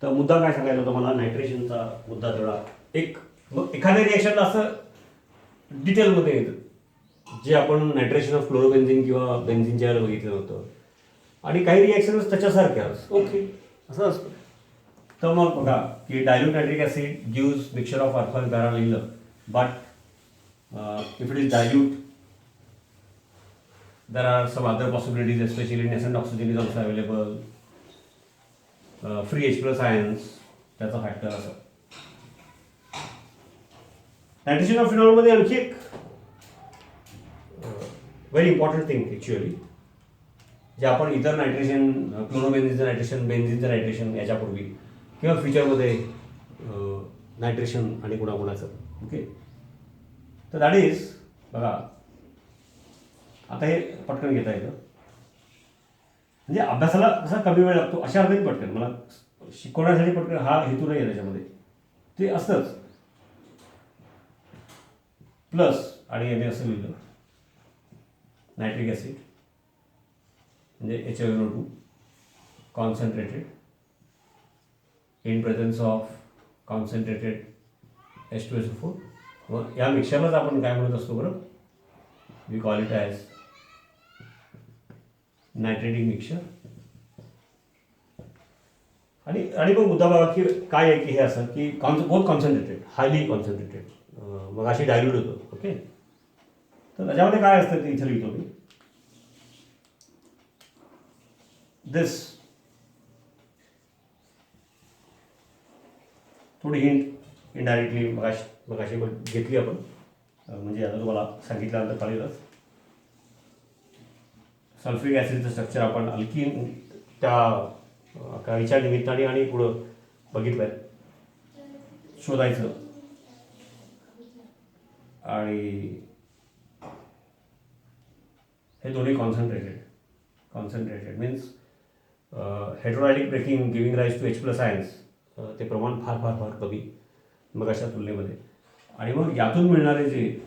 तर मुद्दा काय सांगायचा होता मला, नायट्रेशनचा मुद्दा तेवढा एक. मग एखाद्या रिॲक्शनला असं डिटेलमध्ये येतं जे आपण नायट्रेशन ऑफ क्लोरोबेन्झिन किंवा बेन्झिनच्या वेळेला बघितलं होतं, आणि काही रिॲक्शन्स त्याच्यासारख्याच ओके असं असतं. तर मग बघा की dilute nitric acid gives mixture of alpha para लिहिलं, but if it is dilute there are some other possibilities, especially nascent oxygen is also available, free H plus ions, त्याचा फॅक्टर असं. Nitration of फिनॉलमध्ये आणखी एक very important thing actually, जे आपण इतर nitration, क्लोरोबेन्झिनचं nitration, बेन्झिनचं nitration याच्यापूर्वी किंवा फ्युचरमध्ये नायट्रेशन आणि कुणाकुणाचं ओके. तर दॅट इज बघा, आता हे पटकन घेता येतं, म्हणजे अभ्यासाला कसा कमी वेळ लागतो अशा अर्थाने पटकन, मला शिकवण्यासाठी पटकन हा हेतू नाही आहे त्याच्यामध्ये, ते असतंच. प्लस आणि याने असं लिहिलं नायट्रिक ॲसिड म्हणजे HNO2 concentrated in presence of concentrated H2SO4. मग या मिक्सरलाच आपण काय म्हणत असतो बरं, we call it as nitrating mixture. आणि मग मुद्दा बघा की काय आहे की हे असं की बहुत कॉन्सन्ट्रेटेड, हायली कॉन्सन्ट्रेटेड, मग अशी डायल्यूट होतं ओके. तर त्याच्यामध्ये काय असतं ते इथे लिहितो मी, दिस थोडी हिंट इनडायरेक्टली मगाशी घेतली आपण, म्हणजे आता तुम्हाला सांगितल्यानंतर कळेलच. सल्फ्युरिक ॲसिडचं स्ट्रक्चर आपण अल्कीन त्या काहीच्या निमित्ताने आणि पुढं बघितलं आहे, शोधायचं. आणि हे दोन्ही concentrated means heterolytic breaking giving rise to H+ ions, ते प्रमाण फार फार फार कमी मग अशा तुलनेमध्ये. आणि मग यातून मिळणारे जे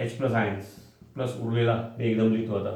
H+ आयन्स प्लस उरलेला मी एकदम लिहितो आता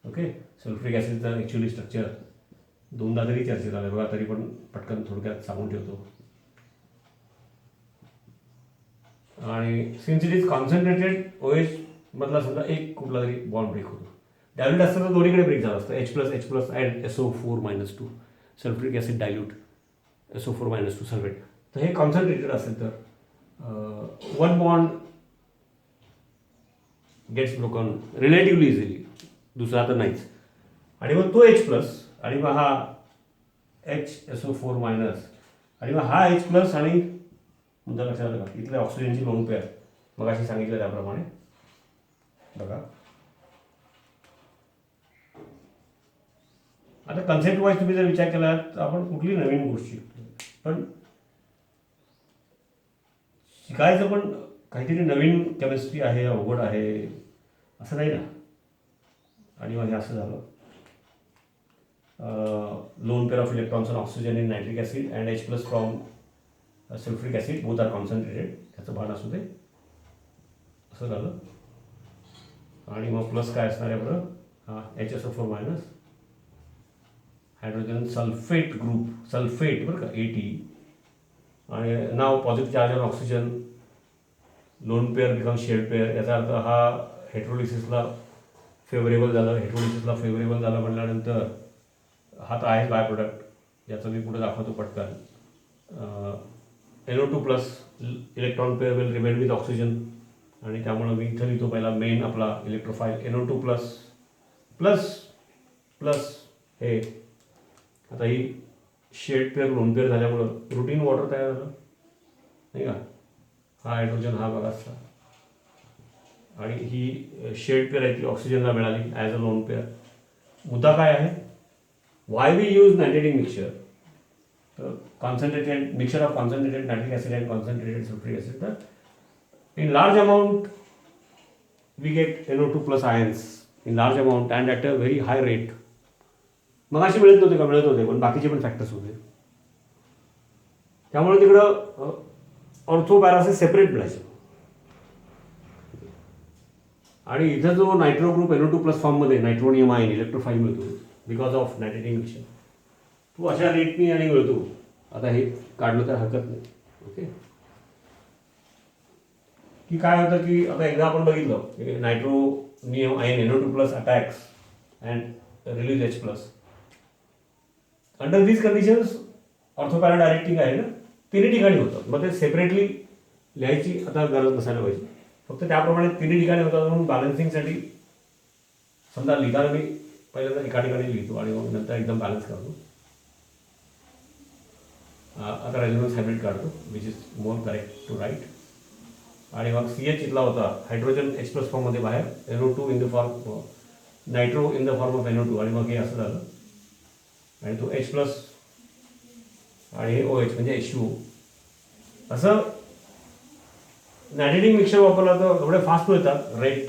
ओके. सल्फ्युरिक ॲसिडचा ॲक्च्युअली स्ट्रक्चर दोनदा तरी चर्चेत आलं बघा, तरी पण पटकन थोडक्यात सांगून ठेवतो. आणि since it is concentrated OH मधला समजा एक कुठला तरी बॉन्ड ब्रेक होतो. डायल्यूट असतं तर दोन्हीकडे ब्रेक झालं असतं, H+ and SO4-2 sulphuric acid dilute, SO4-2 sulphate. तर हे कॉन्सन्ट्रेटेड असेल तर one bond gets broken relatively easily, दुसरा तर नाहीच. आणि मग तो H+ आणि मग हा HSO4- आणि मग हा H+ आणि मुद्दा लक्षात आलं का, इथल्या ऑक्सिजनची लोन पेअर मग अशी सांगितलं त्याप्रमाणे बघा. आता कन्सेप्ट वाईज तुम्ही जर विचार केला तर आपण कुठली नवीन गोष्ट शिकतो, पण शिकायचं पण काहीतरी नवीन केमिस्ट्री आहे, अवघड आहे असं नाही ना. आणि मग हे असं झालं, lone pair of electrons on oxygen in nitric acid and H+ from sulphuric acid both are concentrated, त्याचं भान असू दे, असं झालं. आणि मग प्लस काय असणार आहे बरं, हा HSO4- hydrogen sulphate group, sulphate बरं का AT, आणि नाव positive charge on oxygen, lone pair become shared pair. याचा अर्थ हा हेट्रोलिसिसला फेवरेबल झालं. हेट्रोलिसिसला फेवरेबल झालं म्हटल्यानंतर हा तर आहेच बाय प्रोडक्ट, याचं मी पुढे दाखवतो पटकन. NO2+ electron pair will remain with oxygen, आणि त्यामुळं मी इथं लिहितो पहिला मेन आपला इलेक्ट्रोफाईल NO2+ प्लस हे. आता ही शेड पेअर लोन पेअर झाल्यामुळं रुटीन वॉटर तयार झालं नाही का. हा हायड्रोजन हा बघाचा, आणि ही शेड पेअर आहे ती ऑक्सिजनला मिळाली ॲज अ लोन पेअर. मुद्दा काय आहे, why we use nitrating mixture, तर concentrated mixture of concentrated nitric acid and concentrated sulphuric acid. तर in large amount we get NO2+ ions in large amount and at a very high rate. मग असे मिळत नव्हते का, मिळत होते, पण बाकीचे पण फॅक्टर्स होते. त्यामुळे तिकडं ऑर्थो पॅरासे सेपरेट मिळायचे. आणि इथं जो नायट्रो ग्रुप NO2+ फॉर्ममध्ये नायट्रोनियम आयन इलेक्ट्रोफाईल मिळतो बिकॉज ऑफ नायट्रेटिक मिक्सचर. तो अशा रेटनी आणि मिळतो. आता हे काढलं तर हरकत नाही. ओके, की काय होतं की आता एकदा आपण बघितलं nitronium ion NO2 plus attacks and release H plus. Under these conditions ortho para directing आहे ना, तिन्ही ठिकाणी होतं. मग ते सेपरेटली लिहायची आता गरज नसायला पाहिजे. फक्त त्याप्रमाणे तिन्ही ठिकाणी होतात म्हणून बॅलन्सिंगसाठी समजा लिहिताना मी पहिल्यांदा एका ठिकाणी लिहितो आणि मग नंतर एकदम बॅलन्स करतो. आता रेझोनन्स हायब्रिड काढतो which is more correct to right. आणि मग CH इथला होता हायड्रोजन H प्लस फॉर्ममध्ये बाहेर, NO2 in the form, nitro in the form of NO2, आणि मग हे असं झालं आणि तो H प्लस आणि हे OH म्हणजे H2O. असं नायट्रेटिंग मिक्सचर वापरला तर एवढे फास्ट मिळतात रेट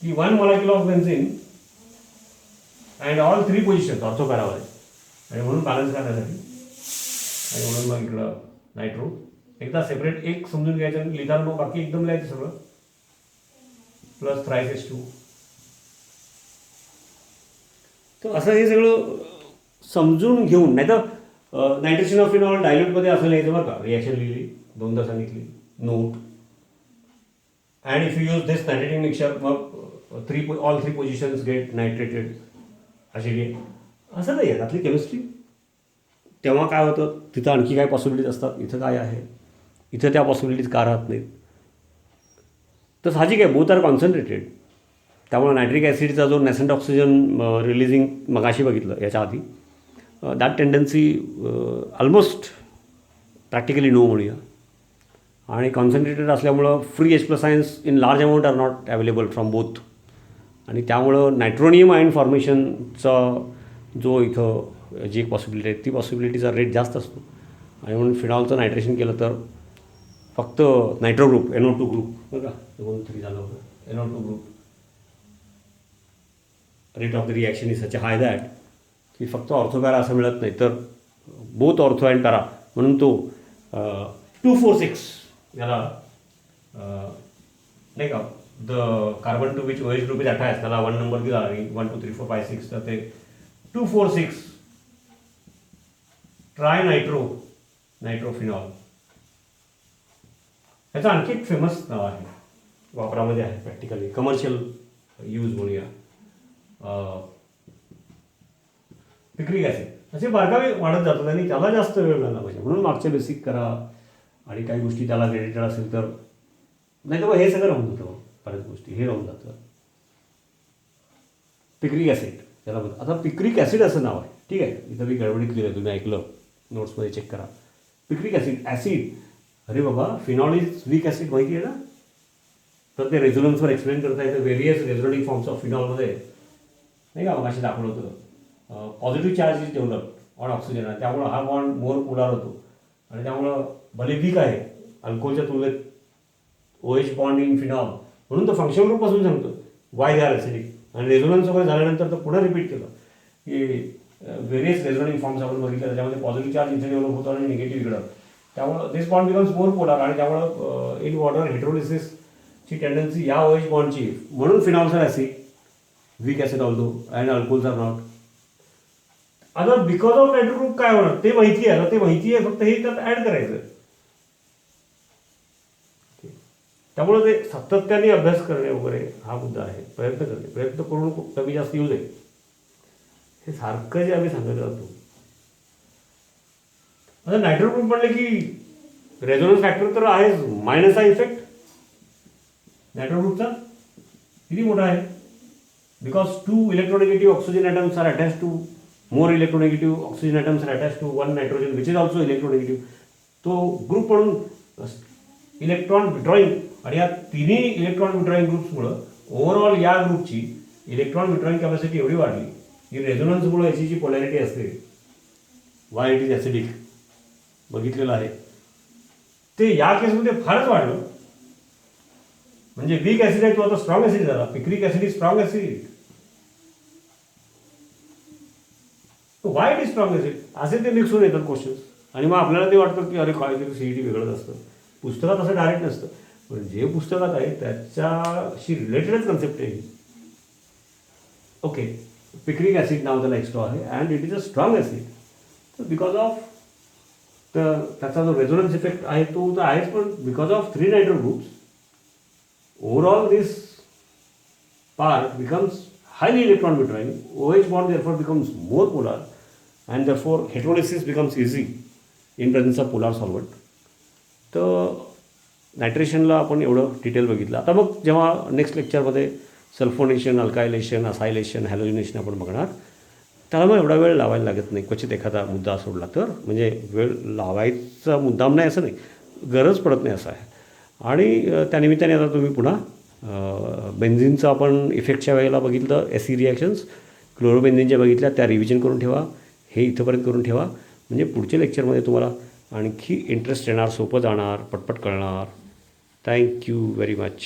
की 1 molecule of benzene and all 3 positions ऑर्थोपॅरामध्ये. आणि म्हणून बॅलन्स करण्यासाठी आणि म्हणून मग इकडं नायट्रो एकदा सेपरेट एक समजून घ्यायचं आणि लिहिताना मग बाकी एकदम लिहायचं सगळं प्लस थ्राईस H2. तर असं हे सगळं समजून घेऊन, नाही तर नायट्रेशन ऑफ फिनॉल डायल्यूटमध्ये असं लिहायचं बरं का. रिॲक्शन लिहिली, दोनदा सांगितली, note. And if you use this nitrating mixture मग all three positions get nitrated अशी घे. असं नाही आहे त्यातली केमिस्ट्री. तेव्हा काय होतं, तिथं आणखी काय पॉसिबिलिटीज असतात, इथं काय आहे, इथं त्या पॉसिबिलिटीज का राहत नाहीत. तर साहजिक आहे, बोथ आर कॉन्सन्ट्रेटेड. त्यामुळे नायट्रिक ॲसिडचा जो नॅसंट ऑक्सिजन रिलीजिंग मगाशी बघितलं याच्या आधी, that tendency almost practically no म्हणूया. आणि कॉन्सन्ट्रेटेड असल्यामुळं free H plus ions in large amount are not available from both. आणि त्यामुळं नायट्रोनियम आयन फॉर्मेशनचा जो इथं जी एक पॉसिबिलिटी आहे ती पॉसिबिलिटीचा रेट जास्त असतो. आणि म्हणून फिनॉलचं नायट्रेशन केलं तर फक्त नायट्रो ग्रुप NO2 ग्रुप बघा 2-3 झालं होतं, NO2 group rate of the reaction is such high that की फक्त ऑर्थोपॅरा असं मिळत नाही, तर बोथ ऑर्थो अँड पॅरा म्हणून तो 246 याला नाही का, the carbon two which OH group is attach त्याला 1 नंबर दिला आणि 1 2 3 4 5 6, तर ते 246 ट्राय नायट्रोफिनॉल. याचं आणखी एक फेमस नाव आहे, वापरामध्ये आहे प्रॅक्टिकली, कमर्शियल यूज म्हणूया, पिक्रिक ॲसिड. असे बारकावे वाढत जातात आणि त्याला जास्त वेळ मिळाला पाहिजे म्हणून मागचे बेसिक करा आणि काही गोष्टी त्याला रिलेटेड असेल तर, नाही तर मग हे सगळं राहून जातं. बऱ्याच गोष्टी हे राहून जातं. पिक्रिक ॲसिड त्याला बोलतात. आता पिक्रिक ॲसिड असं नाव आहे, ठीक आहे. इथं मी गडबडीत लिहिलं, तुम्ही ऐकलं, नोट्समध्ये चेक करा. पिक्रिक ॲसिड अरे बाबा, फिनॉल इज वीक ॲसिड माहिती आहे ना. तर ते रेझोनन्सवर एक्सप्लेन करता येतं. व्हेरियस रेझोनेटिंग फॉर्म्स ऑफ फिनॉलमध्ये नाही का मगाशी दाखवलं होतं, positive charge is develop on oxygen, आणि त्यामुळं हा बॉन्ड मोर पोलार होतो. आणि त्यामुळं भले वीक आहे अल्कोहोलच्या तुलनेत OH बॉन्ड इन फिनॉल, म्हणून तो फंक्शन ग्रुपपासून सांगतो वाय दे आर ॲसिडिक. आणि रेझोनन्स वगैरे झाल्यानंतर तर पुन्हा रिपीट केलं की व्हेरियस रेझोनेटिंग फॉर्म्स आपण बघितलं, त्याच्यामध्ये पॉझिटिव्ह चार्ज इथे डेव्हलप होतो आणि निगेटिव्ह इकडं. त्यामुळं this bond becomes more polar, आणि त्यामुळं इन वॉटर हेट्रोलिसिसची टेंडन्सी या OH बॉन्डची, म्हणून phenols are acid, weak acid although, and alcohols are not. आता बिकॉज ऑफ नायट्रो ग्रुप काय होणार ते माहिती आहे. ते माहिती आहे, फक्त हे त्यात ॲड करायचं. त्यामुळे ते सातत्याने अभ्यास करणे वगैरे हा मुद्दा आहे. प्रयत्न करणे, प्रयत्न करून कमी जास्त यूज आहे हे सारखं जे आम्ही सांगत राहतो. आता नायट्रो ग्रुप म्हणले की रेझोनन्स फॅक्टर तर आहेच, मायनस हा इफेक्ट नायट्रो ग्रुपचा किती मोठा आहे. Because 2 electronegative oxygen atoms are attach to more electronegative oxygen atoms are attached to one nitrogen which is also electronegative. तो ग्रुप म्हणून इलेक्ट्रॉन विड्रॉईंग, आणि या तिन्ही इलेक्ट्रॉन विड्रॉईंग ग्रुप्समुळं ओव्हरऑल या ग्रुपची इलेक्ट्रॉन विड्रॉईंग कॅपॅसिटी एवढी वाढली की रेझोनन्समुळे याची जी पोलॅरिटी असते, वाय इट इज ॲसिडिक, बघितलेलं आहे ते या केसमध्ये फारच वाढलं. म्हणजे वीक ॲसिड आहे तो आता स्ट्रॉंग ॲसिड झाला. Picric acid is strong acid. Why it is strong acid असे ते मिक्स होऊन येतात क्वेश्चन्स. आणि मग आपल्याला ते वाटतं की अरे काहीतरी CET वेगळंच असतं. पुस्तकात असं डायरेक्ट नसतं, पण जे पुस्तकात आहे त्याच्याशी रिलेटेडच कन्सेप्ट आहे. ओके, पिक्रिक ॲसिड नाव त्याला एक्स्ट्रा आहे and it is a strong acid. तर बिकॉज ऑफ त्याचा जो रेझोनन्स इफेक्ट आहे तो तर आहेच, पण because of 3 nitro groups overall this part becomes highly electron withdrawing. OH bond therefore becomes more polar and therefore heterolysis becomes easy in presence of polar solvent. तर नायट्रेशनला आपण एवढं डिटेल बघितलं. आता मग जेव्हा नेक्स्ट लेक्चरमध्ये सल्फोनेशन, अल्कायलेशन, असायलेशन, हॅलोजिनेशन आपण बघणार, त्याला मग एवढा वेळ लावायला लागत नाही. क्वचित एखादा मुद्दा सोडला तर, म्हणजे वेळ लावायचा मुद्दाम नाही असं नाही, गरज पडत नाही असं आहे. आणि त्यानिमित्ताने आता तुम्ही पुन्हा बेन्झिनचं आपण इफेक्टच्या वेळेला बघितलं, एसी रिॲक्शन्स क्लोरोबेन्झिनच्या बघितल्या, त्या रिव्हिजन करून ठेवा. हे इथंपर्यंत करून ठेवा, म्हणजे पुढच्या लेक्चरमध्ये तुम्हाला आणखी इंटरेस्ट येणार, सोपं जाणार, पटपट कळणार. Thank you very much.